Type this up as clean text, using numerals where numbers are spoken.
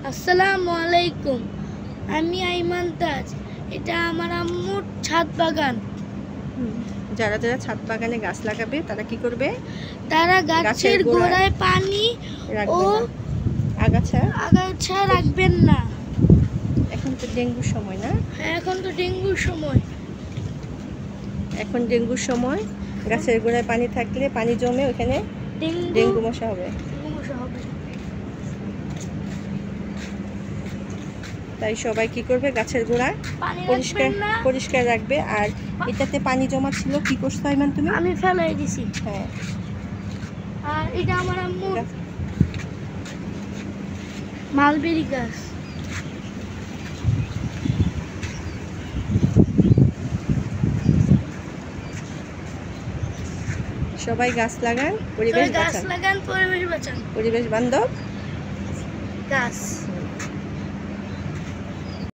আসসালামু আলাইকুম। আমি আইমান তাজ। এটা আমার আম্মুর ছাদ বাগান। যারা যারা ছাদ বাগানে গাছ লাগাবে তারা কি করবে? তারা গাছের গোড়ায় পানি ও আগাছা রাখবেন না। এখন তো ডেঙ্গুর সময় না? হ্যাঁ, এখন তো ডেঙ্গুর সময়। এখন ডেঙ্গুর সময়। গাছের গোড়ায় পানি থাকলে পানি জমে ওখানে ডেঙ্গু মশা হবে। তাই সবাই কি করবে? গাছের গোড়া পরিষ্কার রাখবে। আর এটাতে পানি জমা ছিল, কি করছো আইমান তুমি? আমি ফেলাই দিছি। হ্যাঁ, আর এটা আমার আম্মুর মালবেরি গাছ। সবাই গাছ লাগান, পরিবেশ বাঁচান। পরিবেশ বাঁচান। পরিবেশ বান্ধব গাছ।